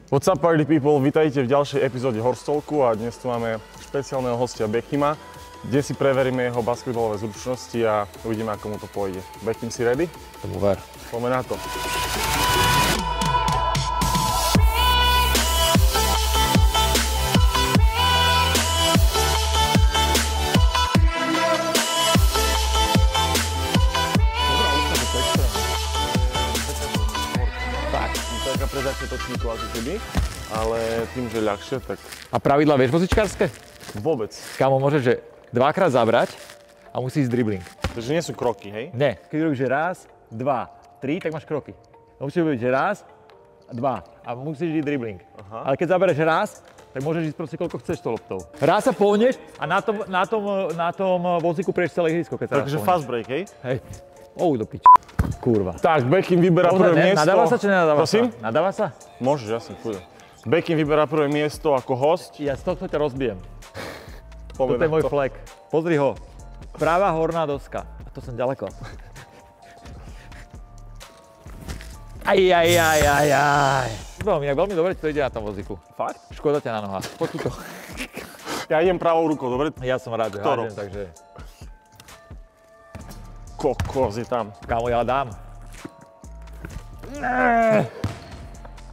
What's up party people, vítajte v ďalšej epizóde Horstalku a dnes tu máme špeciálneho hostia Bekima, kde si preveríme jeho basketbalové zručnosti a uvidíme, ako mu to pôjde. Bekim, si ready? Tomu ver. Poďme na to. Pre začiatočníkov ako keby, ale tým, že ľahšie, tak... A pravidla vieš vozičkárske? Vôbec. Kámo, môžeš, že dvakrát zabrať a musíš ísť dribling. Takže nie sú kroky, hej? Nie. Keď robíš, že raz, dva, tri, tak máš kroky. Musíš robiť, že raz, dva a musíš ísť dribling. Aha. Ale keď zabereš raz, tak môžeš ísť proste koľko chceš to loptou. Raz sa pohneš a na tom vozíku preješ celé ihrisko, keď sa takže fast break, hej? Hej. Do piči. Kurva. Tak, Bekim vyberá prvé miesto. Nadáva sa či nenadáva sa? Prosím? Nadáva sa? Môžeš, jasne, kľudne. Bekim vyberá prvé miesto ako host. Ja z tohto ťa rozbijem. Toto je môj flek. Pozri ho. Pravá horná doska. A to som ďaleko. Aj. Veľmi dobre ti to ide na tom vozíku. Fakt? Škoda ťa na nohách. Poď tuto. Ja idem pravou rukou, dobre? Ja som rád, že hádžem, takže... Kokos je tam. Kámo, ja dám.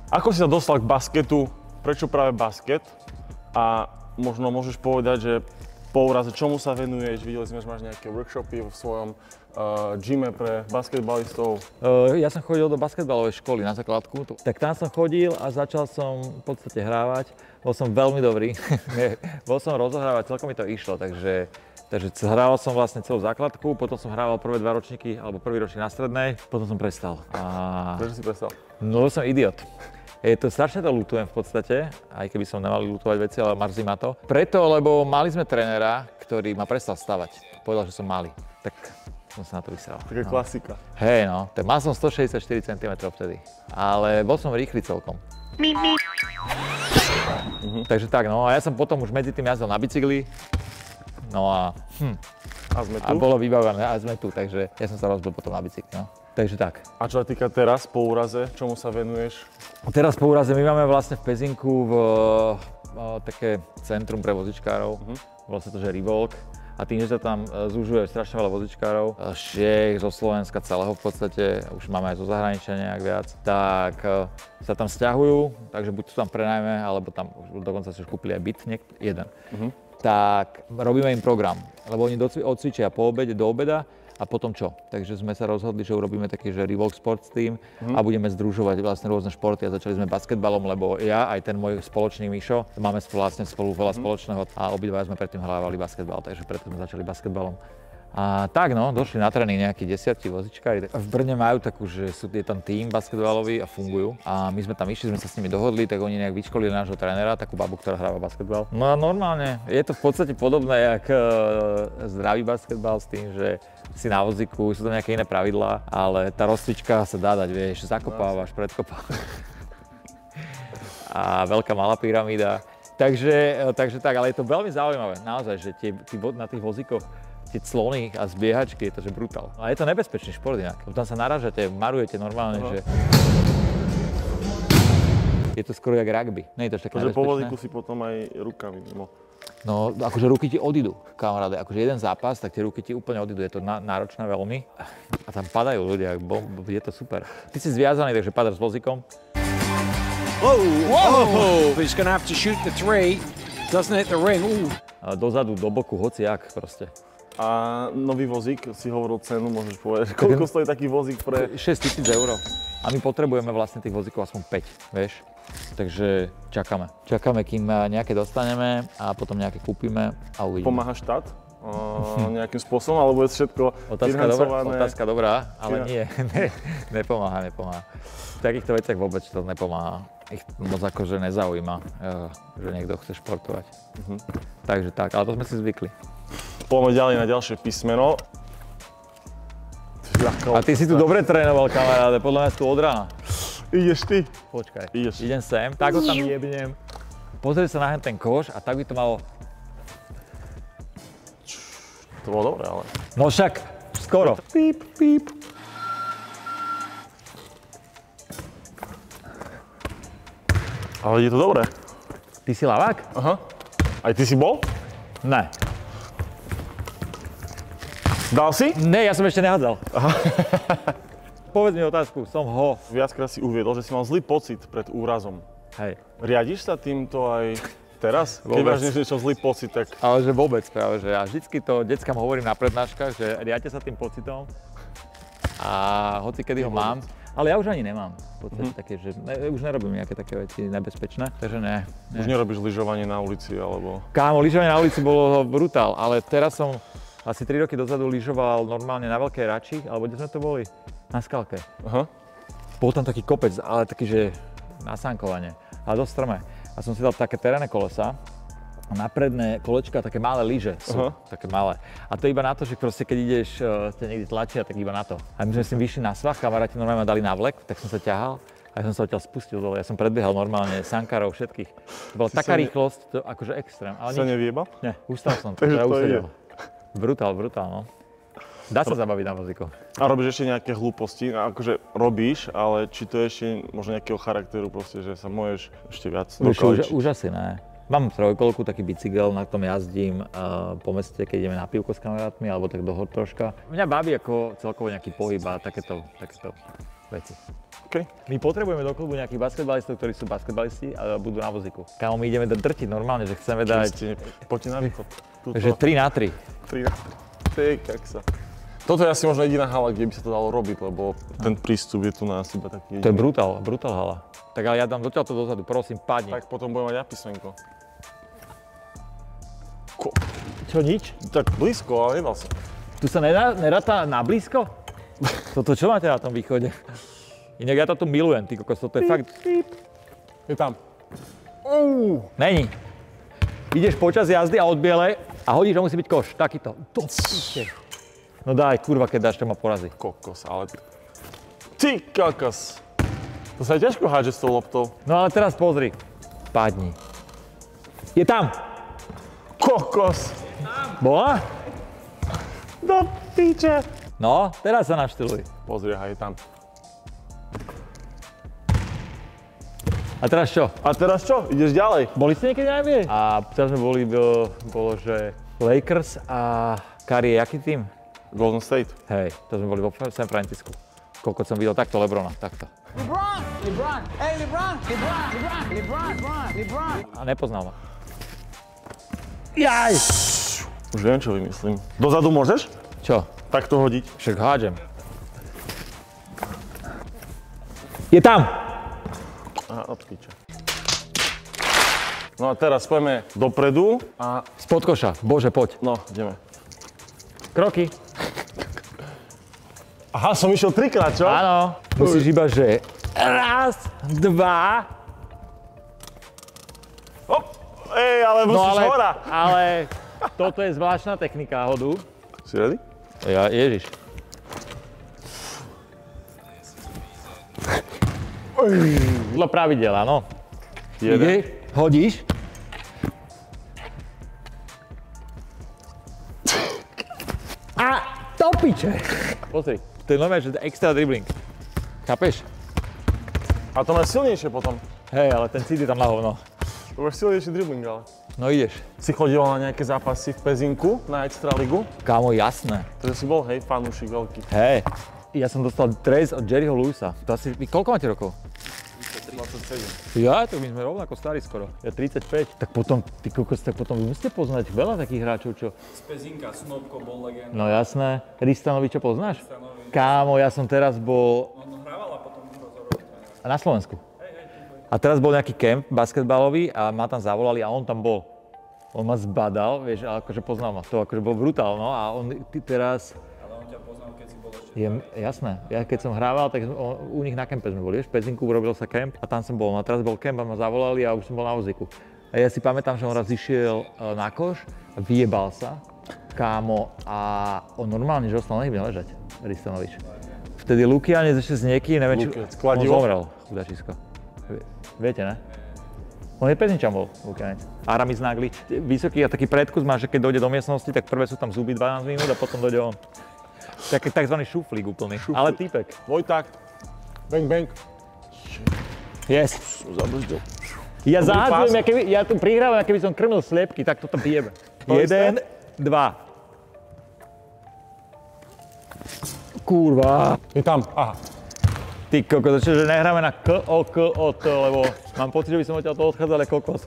Ako si sa dostal k basketu? Prečo práve basket? A možno môžeš povedať, že po úraze čomu sa venuješ? Videli sme, že máš nejaké workshopy v svojom gyme pre basketbalistov. Ja som chodil do basketbalovej školy na základku. Tak tam som chodil a začal som v podstate hrávať. Bol som veľmi dobrý. Bol som rozohrávať, celkom mi to išlo, takže hrával som vlastne celú základku, potom som hrával prvé 2 ročníky, alebo prvý ročník na strednej, potom som prestal. Prečo si prestal? No, som idiot. Strašne to ľutujem v podstate, aj keby som nemali ľutovať veci, ale mrzí ma to. Preto, lebo mali sme trénera, ktorý ma prestal stavať. Povedal, že som malý. Tak som sa na to vysral. Taká klasika. Hej, no. Tak mal som 164 cm vtedy, ale bol som rýchly celkom. Takže tak, no. A ja som potom už medzi tým jazdil na bicykli. No a sme tu? A bolo vybavené a sme tu, takže ja som sa rozbil potom na bicykli, no. Takže tak. A čo sa týka teraz, po úraze, čomu sa venuješ? Teraz po úraze my máme vlastne v Pezinku také centrum pre vozičkárov, volá sa to, že Revolk. A tým, že sa tam zúžuje strašne veľa vozičkárov, Čiech, zo Slovenska celého v podstate, už máme aj zo zahraničia nejak viac, tak sa tam sťahujú, takže buď to tam prenajme, alebo tam dokonca si už kúpili aj byt, jeden. Tak robíme im program, lebo oni odcvičia po obede, do obeda a potom čo? Takže sme sa rozhodli, že urobíme taký, že Revolk Sports Team a budeme združovať vlastne rôzne športy a začali sme basketbalom, lebo ja aj ten môj spoločný Mišo máme vlastne spolu veľa spoločného a obidva sme predtým hrávali basketbal, takže preto sme začali basketbalom. A tak no, došli na tréning nejakí 10 vozičkári. V Brne majú takú, že je tam tím basketbalový a fungujú. A my sme tam išli, sme sa s nimi dohodli, tak oni nejak vyškolili nášho trénera, takú babu, ktorá hráva basketbal. No a normálne, je to v podstate podobné jak zdravý basketbal s tým, že si na vozíku, sú tam nejaké iné pravidlá, ale tá rozcvička sa dá dať, vieš, zakopávaš, predkopávaš. A veľká malá pyramída. Takže tak, ale je to veľmi zaujímavé, naozaj, že na tých vozíkoch tie clony a zbiehačky, je to že brutál. A je to nebezpečný šport inak. Tam sa narážate, marujete normálne, že... Je to skoro jak rugby. Nie je to také nebezpečné. Po vozíku si potom aj rukami mimo. No, akože ruky ti odídu, kamaráde. Akože jeden zápas, tak tie ruky ti úplne odídu. Je to náročné veľmi. A tam padajú ľudia, je to super. Ty si zviazaný, takže padáš s vozíkom. Whoa! He's gonna have to shoot the three. Doesn't hit the ring. Dozadu, do boku, hociak proste. A nový vozík, si hovoril cenu, môžeš povedať, koľko stojí taký vozík pre... 6 000 eur. A my potrebujeme vlastne tých vozíkov aspoň 5, vieš. Takže čakáme. Čakáme, kým nejaké dostaneme a potom nejaké kúpime a uvidíme. Pomáha štát nejakým spôsobom, alebo je všetko financované? Otázka dobrá, ale nie, nepomáha. V takýchto veciach vôbec to nepomáha. Ich moc akože nezaujíma, že niekto chce športovať. Takže tak, ale to sme si zvykli. Poďme ďalej na ďalšie písmeno. A ty si tu dobre trénoval, kamaráde, podľa mňa si tu od rána. Ideš ty? Počkaj, ideš. Idem sem, tak ho tam jebnem. Pozri sa na ten koš a tak by to malo... To bolo dobré, ale... No však, skoro. Píp, píp. Ale je to dobré. Ty si ľavák? Aha. Aj ty si bol? Ne. Dal si? Ne, ja som ešte nehádzal. Povedz mi otázku, som ho. Viackrát si uviedol, že si mal zlý pocit pred úrazom. Hej. Riadiš sa týmto aj teraz? Keď Vôbec. máš niečo zlý pocit, tak... Ale že vôbec práve, že ja vždycky to deckám hovorím na prednáškach, že riadte sa tým pocitom a hoci kedy ho mám, ale ja už ani nemám v podstate také, že už nerobím nejaké také veci nebezpečné, takže ne. Už nerobíš lyžovanie na ulici, alebo... Kámo, lyžovanie na ulici bolo brutál, ale teraz som asi 3 roky dozadu lyžoval normálne na Veľkej Rači, alebo kde sme to boli? Na Skalke. Aha. Bol tam taký kopec, ale taký, že na sankovanie, ale dosť strmé. A som si dal také terénne kolesa a na predné kolečka také malé lyže sú, také malé. A to iba na to, že proste keď ideš, ťa niekde tlačia, tak iba na to. A my sme si vyšli na svah, kamaráti normálne ma dali na vlek, tak som sa ťahal a ja som sa odtiaľ spustil dole. Ja som predbiehal normálne sankárov všetkých. To bola taká rýchlosť, to akože extrém. Ale Sa neviebal? Nie, ustal som, Takže teda to usedel. Brutál, no. Dá sa zabaviť na vozíku. A robíš ešte nejaké hlúposti? Akože robíš, ale či to je ešte možno nejakého charakteru proste, že sa môžeš ešte viac dokaličiť? Už asi ne. Mám trojkolku, taký bicykel, na tom jazdím po meste, keď ideme na pivko s kamarátmi, alebo tak do hor troška. Mňa baví ako celkovo nejaký pohyb a takéto veci. Okay. My potrebujeme do klubu nejakých basketbalistov, ktorí sú basketbalisti a budú na vozíku. Kámo, my ideme drtiť normálne, že chceme dať... Poďte na východ. Že 3x3. 3 na 3. Ty kaksa. Toto je asi možno jediná hala, kde by sa to dalo robiť, lebo ten prístup je tu na iba taký jediný. To je brutál hala. Tak ale ja dám dotiaľ to dozadu, prosím, padni. Tak potom budem mať ja písmenko. Čo, nič? Tak blízko, ale nedal sa. Tu sa neráta na blízko? Toto čo máte na tom východe? Inak ja to tu milujem, ty kokos, toto je fakt... Je tam. Není. Ideš počas jazdy a od bielej a hodíš, že musí byť koš, takýto. To píšte. No daj, kurva, keď dáš, to ma porazí. Kokos, ale... Ty kakos. To sa aj ťažko hádže s tou loptou. No ale teraz pozri. Padni. Je tam. Kokos. Bola? Do piče. No, teraz sa naštýluj. Pozri, aha, je tam. A teraz čo? A teraz čo? Ideš ďalej? Boli ste niekedy na NBA? A teraz sme boli, bolo, že Lakers a Curry, jaký tým? Golden State. Hej, to sme boli vo San Francisku. Koľko som videl takto Lebrona, takto. LeBron. A nepoznal ma. Jaj! Už viem, čo vymyslím. Dozadu môžeš? Čo? Takto hodiť. Však hádžem. Je tam! Aha, od piče. No a teraz poďme dopredu a... Spod koša. Bože, poď. No, ideme. Kroky. Aha, som išiel 3-krát, čo? Áno. Musíš iba, že... Raz, dva... Hop! Ej, ale musíš hora. Ale toto je zvláštna technika hodu. Si ready? Ja, ježiš. Podľa pravidel, áno. Ideš, hodíš. A to piče. Pozri, to je normálne, že extra dribbling. Chápeš? A to máš silnejšie potom. Hej, ale ten cít je tam na hovno. To máš silnejší dribbling, ale. No ideš. Si chodil na nejaké zápasy v Pezinku na Extraligu? Kámo, jasné. Takže si bol, hej, fanúšik veľký. Hej. Ja som dostal dres od Jerryho Lewisa. To asi, koľko máte rokov? 27. Ja, tak my sme rovnako starí skoro. Ja 35. Tak potom, ty kokos, tak potom vy musíte poznať veľa takých hráčov, čo... Z Pezinka, Snobko bol legenda. No jasné. Ristanoviča poznáš? Kámo, ja som teraz bol... On hrával a potom rozhodol. Na Slovensku. A teraz bol nejaký kemp basketbalový a ma tam zavolali a on tam bol. On ma zbadal, vieš, ale akože poznal ma. To akože bol brutál, no a on teraz... Ale on ťa poznal, keď si bol ešte... Jasné, ja keď som hrával, tak u nich na kempe sme boli, vieš, v Pezinku urobil sa kemp a tam som bol. No a teraz bol kemp a ma zavolali a už som bol na vozíku. A ja si pamätám, že on raz išiel na koš, vyjebal sa, kámo, a on normálne, že ostal na hybne ležať, Ristanovič. Vtedy Lukianec ešte s niekým, neviem, či on zomrel, chudačisko. Viete, ne? On je Pezinčan bol, Lukianec. Aramis Naglič. Vysoký a taký predkus má, že keď dojde do miestnosti, tak prvé sú tam zuby 12 minút a potom dojde on. Takzvaný šuflík úplný, ale týpek. Vojták. Bang, bang. Yes. Zabrzdil. Ja Dobrý zahádzujem, pás. ja tu prihrávam, keby som krmil sliepky, tak toto pijeme. To isté? 1, 2. Kurva. Je tam, aha. Ty kokos, že nehráme na K-O-K-O-T, lebo mám pocit, že by som odtiaľ to odchádzal ako kokos.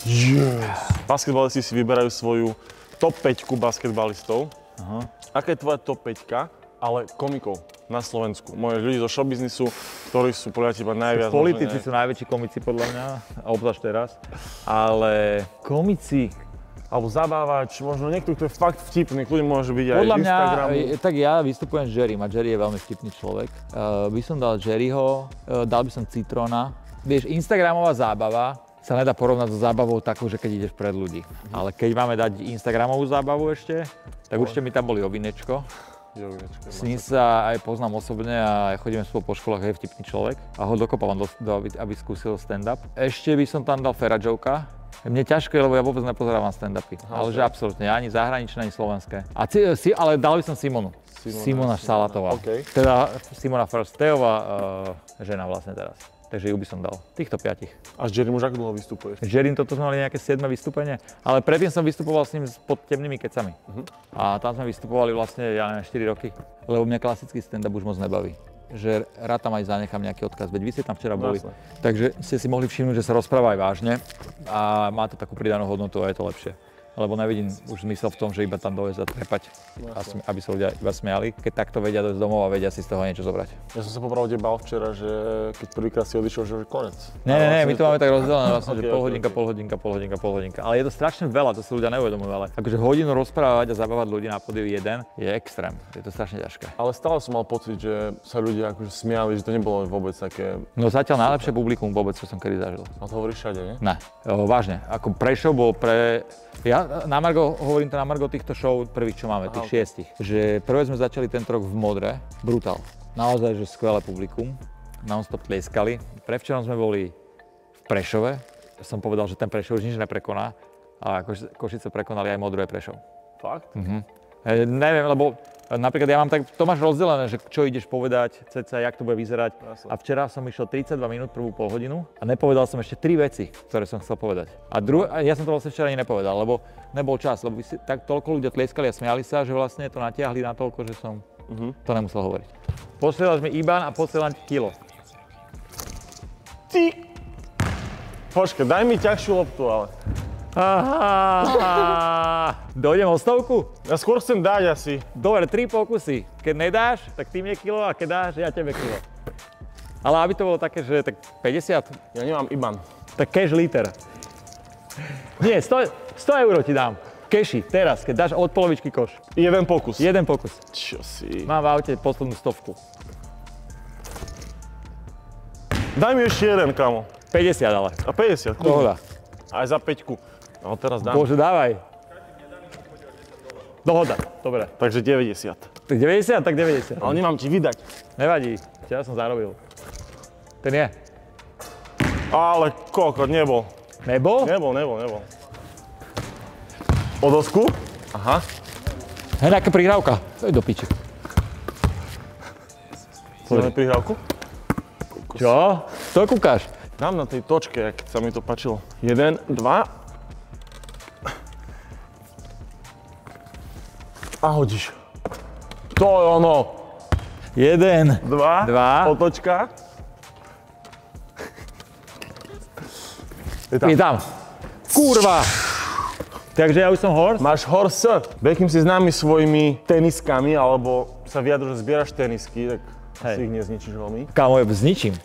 Yes. Basketbalisti si vyberajú svoju top 5 basketbalistov. Aha. Aká je tvoja top 5, ale komikov na Slovensku? Moje ľudí zo showbiznisu, ktorí sú podľa teba najviac... Politici sú najväčší komici podľa mňa, obzvlášť teraz, ale komici... Alebo zabávač, možno niekto, kto je fakt vtipný, kľudne môže byť aj Podľa z mňa, Instagramu. tak ja vystupujem s Jerrym a Jerry je veľmi vtipný človek. By som dal Jerryho, dal by som Citrona. Vieš, Instagramová zábava sa nedá porovnať so zábavou takou, že keď ideš pred ľudí. Ale keď máme dať Instagramovú zábavu ešte, tak určite mi tam boli Ovinečko. S ním sa aj poznám osobne a chodíme spolu po školách, je vtipný človek. A ho dokopávam, aby skúsil stand-up. Ešte by som tam dal Fera Joka. Mne ťažko je, lebo ja vôbec nepozerávam stand-upy, ale že absolútne, ani zahraničné, ani slovenské. Ale dal by som Simonu. Simona Salatová. Okay. Teda Simona Forstéová, žena vlastne teraz. Takže ju by som dal. Týchto 5. A s Jerrym už ako dlho vystupuješ? S Jerrym toto sme mali nejaké 7. vystúpenie, ale predtým som vystupoval s ním pod Temnými kecami. A tam sme vystupovali vlastne, ja neviem, 4 roky, lebo mňa klasický stand-up už moc nebaví. Že rád tam aj zanechám nejaký odkaz, veď vy ste tam včera boli. Jasne. Takže ste si mohli všimnúť, že sa rozpráva aj vážne a má to takú pridanú hodnotu a je to lepšie. Lebo nevidím už zmysel v tom, že iba tam dojsť a trepať, aby sa ľudia iba smiali. Keď takto vedia dojsť domov a vedia si z toho niečo zobrať. Ja som sa popravde bál včera, že keď prvýkrát si odišiel, že už je konec. Nie, my to máme tak rozdelené vlastne, že Okay, pol hodinka. Ale je to strašne veľa, to si ľudia neuvedomujú, ale akože hodinu rozprávať a zabávať ľudí na pódiu jeden je extrém. Je to strašne ťažké. Ale stále som mal pocit, že sa ľudia akože smiali, že to nebolo vôbec také... No zatiaľ najlepšie publikum vôbec, čo som kedy zažil. A to hovoríš všade, nie? Ne, vážne. Ako Prešov bol pre... Ja hovorím to na margo týchto show prvých, čo máme, tých 6. Že prvé sme začali tento rok v Modre, brutál. Naozaj, že skvelé publikum, non-stop tlieskali. Prevčerom sme boli v Prešove. Ja som povedal, že ten Prešov už nič neprekoná. A Košice prekonali aj Modru aj Prešov. Fakt? Neviem, lebo napríklad ja mám tak, to máš rozdelené, že čo ideš povedať, cca, jak to bude vyzerať. Jasne. A včera som išiel 32 minút, prvú pol hodinu a nepovedal som ešte 3 veci, ktoré som chcel povedať. A ja som to vlastne včera ani nepovedal, lebo nebol čas, lebo tak toľko ľudia tlieskali a smiali sa, že vlastne to natiahli na toľko, že som to nemusel hovoriť. Posielaš mi IBAN a posielam ti kilo. Ty! Počkaj, daj mi ťažšiu loptu, ale... Aha, dojdem o stovku? Ja skôr chcem dať asi. Dobre, 3 pokusy. Keď nedáš, tak ty mne kilo a keď dáš, ja tebe kilo. Ale aby to bolo také, že tak 50, Ja nemám IBAN. tak cash liter. Nie, 100 eur ti dám. Keši, teraz, keď dáš od polovičky koš. Jeden pokus. Jeden pokus. Čo si? Mám v aute poslednú 100. Daj mi ešte jeden, kamo. 50 ale. A 50, kľudne. Dohoda. Aj za 5. No teraz dám. Bože, dávaj. Dohoda, dobre. Takže 90. Tak 90, tak 90. Ale nemám ti vydať. Nevadí, včera som zarobil. Ten je. Ale kokot, nebol. Nebol? Nebol. O dosku? Aha. Hej, nejaká prihrávka. To je do piči. Máme prihrávku? Čo? To kúkáš? Dám na tej točke, jak sa mi to páčilo. 1, 2. A hodíš. To je ono. 1, 2. Dva. Otočka. Je tam. Kurva! Takže ja už som horse? Máš horse. Bekým si známy svojimi teniskami, alebo sa vyjadru, že zbieraš tenisky, tak asi ich nezničíš veľmi. Kámo, zničím.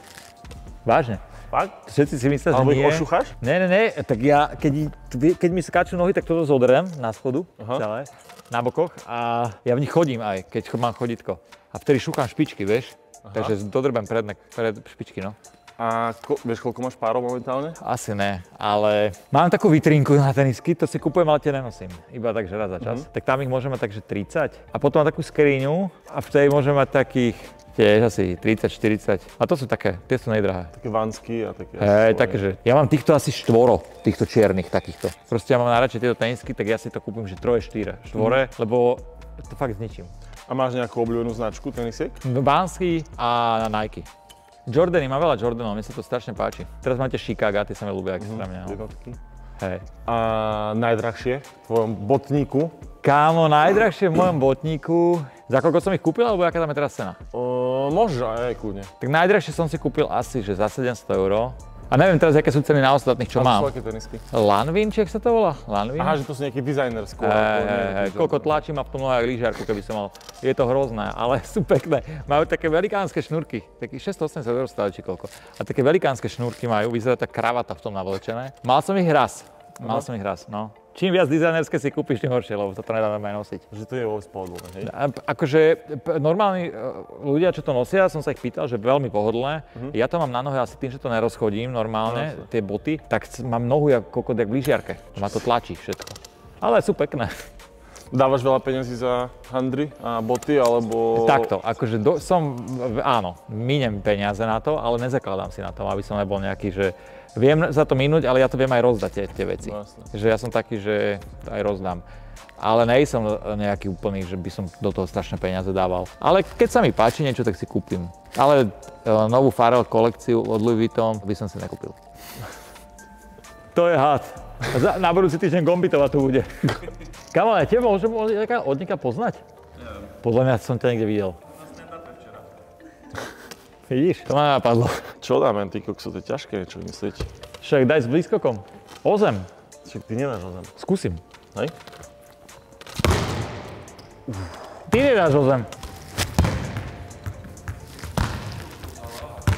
Vážne. Fakt? Všetci si myslia, že Alebo ich nie. ošúchaš? Nie. Tak ja, keď mi skáču nohy, tak toto zodrem na schodu, celé, na bokoch a ja v nich chodím aj, keď mám chodítko. A vtedy šúcham špičky, vieš? Takže dodrbem pred špičky, no. A vieš, koľko máš párov momentálne? Asi ne, ale mám takú vitrínku na tenisky, to si kupujem, ale tie nenosím. Iba takže raz za čas. Tak tam ich môžeme mať takže 30. A potom mám takú skriňu a v tej môžeme mať takých tiež asi 30, 40. A to sú také, tie sú nejdrahé. Také vansky a také... Také, že ja mám týchto asi 4, týchto čiernych takýchto. Proste ja mám najradšej tieto tenisky, tak ja si to kúpim, že 3, 4, lebo to fakt zničím. A máš nejakú obľúbenú značku tenisiek? Vansky a Nike. Jordany, má veľa Jordanov, mne sa to strašne páči. Teraz máte Chicago, tie sa mi ľúbia extrémne. No. Jednotky. Hej. A najdrahšie v tvojom botníku? Kámo, najdrahšie v mojom botníku, za koľko som ich kúpil, alebo aká tam je teraz cena? Môžeš aj kľudne. Tak najdrahšie som si kúpil asi, že za 700 €. A neviem teraz, aké sú ceny na ostatných, čo mám. A to sú aké tenisky? Lanvin, či jak sa to volá? Lanvin? Aha, že to sú nejaké dizajnerské. Koľko tlačí ma v tom nohách lyžiarku, keby som mal. Je to hrozné, ale sú pekné. Majú také velikánske šnúrky, takých 680 € stále, či koľko. A také velikánske šnúrky majú, vyzerá tá kravata v tom navlečené. Mal som ich raz, no. Čím viac dizajnerské si kúpiš, tým horšie, lebo to nedá normálne nosiť. Že to je vôbec pohodlné, hej? Akože normálni ľudia, čo to nosia, som sa ich pýtal, že veľmi pohodlné. Ja to mám na nohe asi tým, že to nerozchodím normálne, tie boty, tak mám nohu ako kokot jak v lyžiarke. Ma to tlačí všetko. Ale sú pekné. Dávaš veľa peniazí za handry a boty, alebo... Takto, akože áno, mínem peniaze na to, ale nezakladám si na tom, aby som nebol nejaký, že viem za to minúť, ale ja to viem aj rozdať tie veci. Vlastne. Že ja som taký, že to aj rozdám. Ale nej som nejaký úplný, že by som do toho strašné peniaze dával. Ale keď sa mi páči niečo, tak si kúpim. Ale novú Pharrell kolekciu od Louis Vuitton by som si nekúpil. To je had. Na budúci týždeň Gombitová tu bude. Kamo, ja teba môžem od nieka poznať? Neviem. Podľa mňa som ťa niekde videl. Na stand-upe včera. Vidíš? To ma napadlo. Čo dáme, ty kokso, to je ťažké niečo vymyslieť. Však daj s blízkokom. O zem. Však ty nedáš o zem. Skúsim. Hej? Ty nedáš o zem.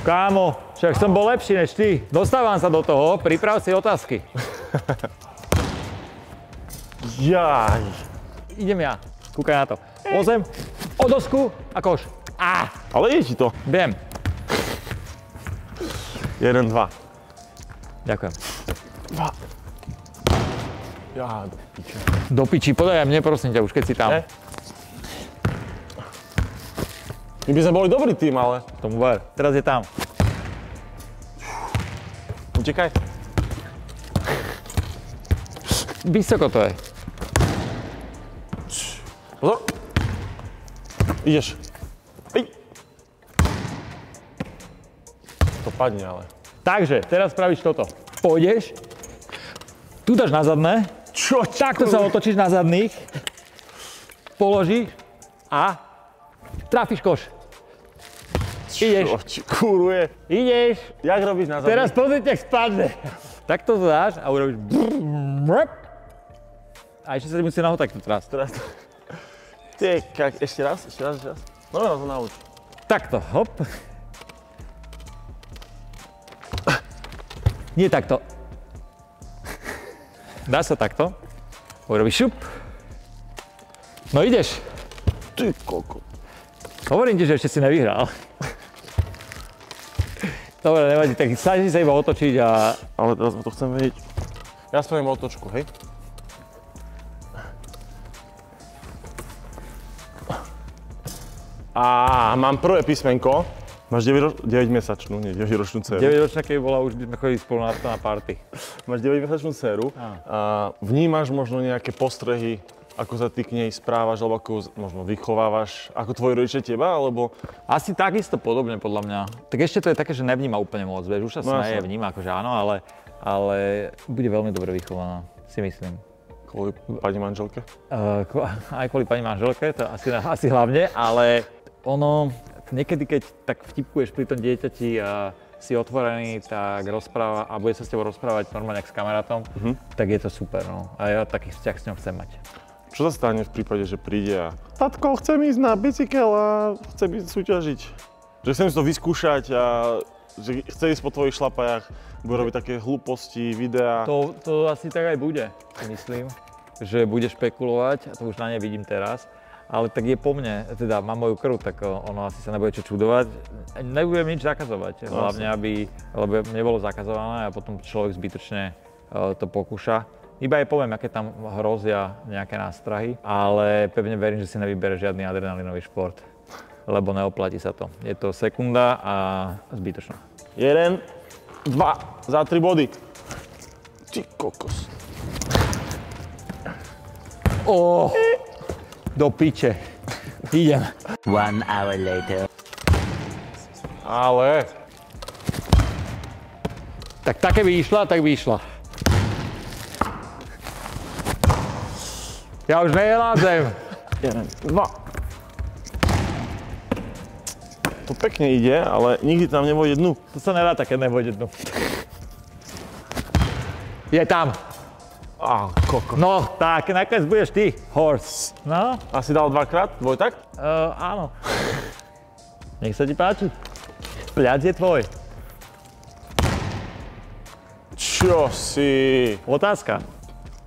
Kámo, však som bol lepší než ty. Dostávam sa do toho, priprav si otázky. Jaj. Idem ja. Kúkaj na to. O zem, o dosku a koš. Ale je ti to. Viem. 1, 2. Ďakujem. 2. Ja, do piče. Do piči, podaj aj mne, prosím ťa, už keď si tam. Ne? My by sme boli dobrý tým, ale... Tomu ver. Teraz je tam. Utekaj. Vysoko to je. Pozor. Ideš. Ej. To padne, ale. Takže, teraz spravíš toto. Pôjdeš, tu dáš na zadné, Čo? takto sa otočíš na zadných, položíš a trafíš koš. Ideš. Čo ti kuruje? Ideš. Jak robíš na zadný? Teraz pozrite, jak spadne. Takto to dáš a urobíš a ešte sa ti musí naho takto trásť. Teraz... Ty, ešte raz. No, to nauč. Takto, hop. Nie takto. Dá sa takto. Urobíš šup. No ideš. Ty koko. Hovorím ti, že ešte si nevyhral. Dobre, nevadí, tak snaží sa iba otočiť a... Ale teraz to chcem vedieť. Ja spravím otočku, hej? A mám prvé písmenko. Máš 9-mesačnú, nie 9-ročnú dceru. 9-ročná, keď bola, už by sme chodili spolu na party. Máš 9-mesačnú dceru a vnímaš možno nejaké postrehy, ako sa ty k nej správaš, alebo ako možno vychovávaš, ako tvoji rodičia teba, alebo... Asi takisto podobne, podľa mňa. Tak ešte to je také, že nevníma úplne moc, vieš, už sa smeje, vníma akože áno, ale bude veľmi dobre vychovaná, si myslím. Kvôli pani manželke? Aj kvôli pani manželke, to asi hlavne, ale ono, niekedy keď tak vtipkuješ pri tom dieťati a si otvorený, tak rozpráva a bude sa s tebou rozprávať normálne s kamarátom, tak je to super, no. A ja taký vzťah s ňou chcem mať. Čo sa stane v prípade, že príde a tatko, chcem ísť na bicykel a chcem ísť súťažiť? Že chcem si to vyskúšať a že chce ísť po tvojich šlapajach, bude robiť také hlúposti, videá. To asi tak aj bude, myslím, že bude špekulovať, a to už na nej vidím teraz, ale tak je po mne, teda má moju krv, tak ono asi sa nebude čo čudovať. Nebudem nič zakazovať, hlavne lebo nebolo zakazované a potom človek zbytočne to pokúša. Iba jej poviem, aké tam hrozia nejaké nástrahy, ale pevne verím, že si nevybere žiadny adrenalinový šport, lebo neoplatí sa to. Je to sekunda a zbytočná. 1, 2, za 3 body. Ty kokos. Do piče. Idem. 1 hour later. Ale Tak také by išla, tak by išla. Ja už neládzem. 1, 2. To pekne ide, ale nikdy tam nevojde dnu. To sa nedá také, nevojde dnu. Je tam. Koko. No, tak, nakoniec budeš ty, horse. No, Asi dal 2-krát, dvojtakt? áno. Nech sa ti páči. Ľad je tvoj. Čo si? Otázka.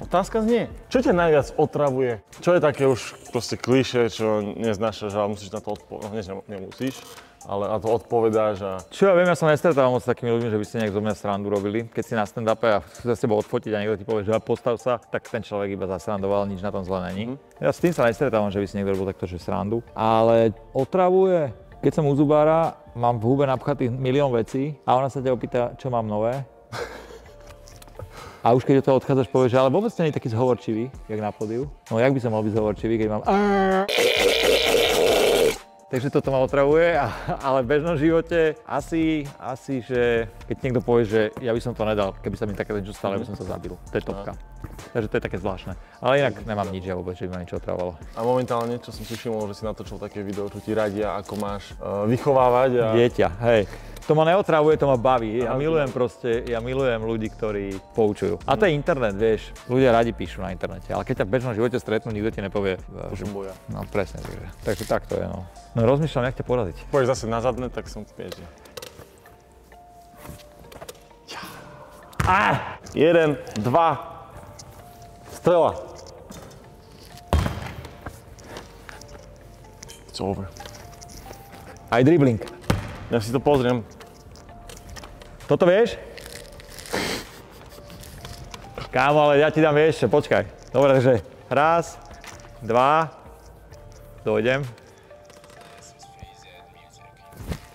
Otázka znie. Čo ťa najviac otravuje? Čo je také už proste klišé, čo neznášaš, ale musíš na to odpovedať. Nemusíš, ale na to odpovedáš a... Čo ja viem, ja som nestretával moc s takými ľuďmi, že by ste nejak zo mňa srandu robili. Keď si na stand-upe a chce sa s tebou odfotiť a niekto ti povie, že postav sa, tak ten človek iba zasrandoval, nič na tom zle není. Ja s tým sa nestretávam, že by si niekto robil takto, že srandu. Ale otravuje, keď som u zubára, mám v hube napchatých milión vecí a ona sa ťa opýta, čo mám nové. A už keď od toho odchádzaš, povieš, že ale vôbec nie je taký zhovorčivý, jak na pódiu. No jak by som mal byť zhovorčivý, keď mám... Takže toto ma otravuje, ale v bežnom živote asi, že keď niekto povie, že ja by som to nedal, keby sa mi také niečo stalo, by som sa zabil. To je topka. Takže to je také zvláštne. Ale inak nemám nič, ja vôbec, že by ma niečo otravovalo. A momentálne, čo som si všimol, že si natočil také video, čo ti radia, ako máš vychovávať a... Dieťa, hej. To ma neotravuje, to ma baví. Ja milujem ľudí, ktorí poučujú. A to je internet, vieš. Ľudia radi píšu na internete, ale keď ťa v bežnom živote stretnú, nikto ti nepovie. Že boja. No presne, takže tak to je, no. No rozmýšľam, jak ťa poraziť. Pôjdeš zase na zadné, tak som vieš. 1, 2, strela. It's over. Aj dribbling. Ja si to pozriem. Toto vieš? Kámo, ale ja ti dám vieš, počkaj. Dobre, takže raz, 2, dojdem.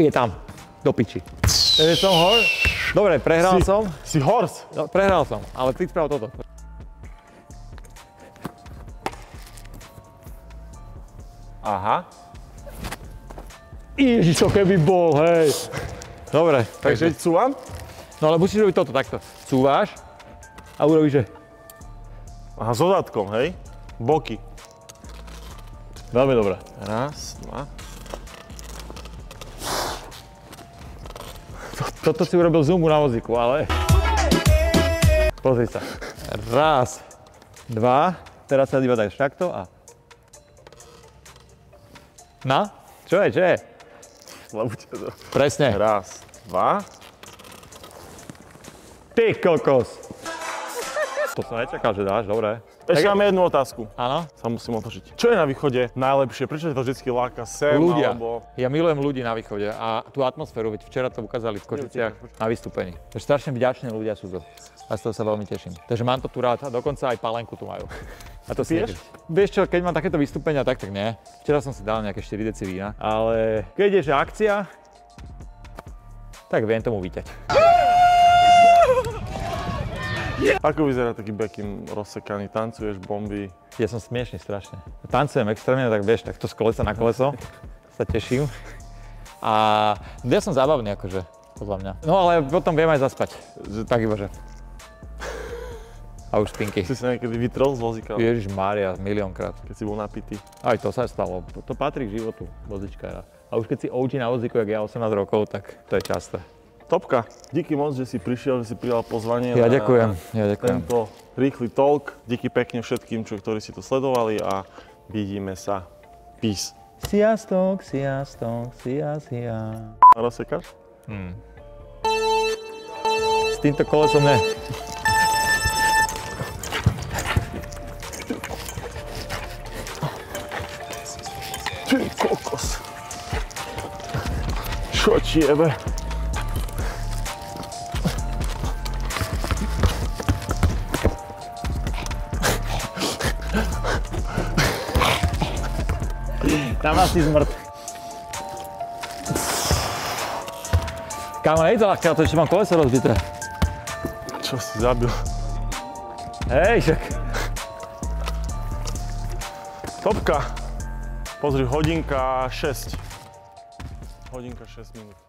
Je tam, do piči. Takže som horse. Dobre, prehral som. Si horse. No, prehral som, ale ty spravil toto. Aha. Ježiš, to keby bol, hej. Dobre, Takže cúvam? No ale musíš robiť toto, takto. Cúváš a urobíš, že... Aha, so zadkom, hej? Boky. Veľmi dobré. Raz, 2. Toto si urobil zoomu na vozíku, ale... Pozri sa. Raz, 2, teraz sa iba dáš takto a... No? Čo je? Presne. Raz, 2. Ty kokos. To som nečakal, že dáš, dobre. Ešte máme jednu otázku. Áno? Sa musím otočiť. Čo je na východe najlepšie? Prečo to vždycky láka sem, Ľudia. alebo... Ja milujem ľudí na východe a tú atmosféru, veď včera to ukázali v Košiciach na vystúpení. Takže strašne vďační ľudia sú to. A z toho sa veľmi teším. Takže mám to tu rád a dokonca aj palenku tu majú. A to si piješ? Vieš čo, keď mám takéto vystúpenia, tak nie. Včera som si dal nejaké 4 deci vína, ale keď je že akcia, tak viem tomu vyťať. Ako vyzerá taký Beckham rozsekaný? Tancuješ, bomby? Ja som smiešný strašne. Tancujem extrémne, tak vieš, takto z kolesa na koleso sa teším. A ja som zábavný akože, podľa mňa. No ale potom viem aj zaspať, tak iba že. A už spinky. Si sa niekedy vytrel z vozíka? Ježišmária, miliónkrát. Keď si bol napitý. Aj to sa stalo. To patrí k životu vozičkára. A už keď si OG na vozíku, jak ja 18 rokov, tak to je časté. Topka, díky moc, že si prišiel, že si prijal pozvanie Ja na ďakujem. tento rýchly talk. Díky pekne všetkým, ktorí si to sledovali a vidíme sa. Peace. Sziasztok. A rozsekáš? S týmto kolesom ne. Ty kokos. Čo ti jebe? Tam asi zmrt. Kámo, nejde to ľahké, to ešte mám koleso rozbité. Čo si zabil? Hej, však. Topka. Pozri, hodinka 6. Hodinka 6 minút.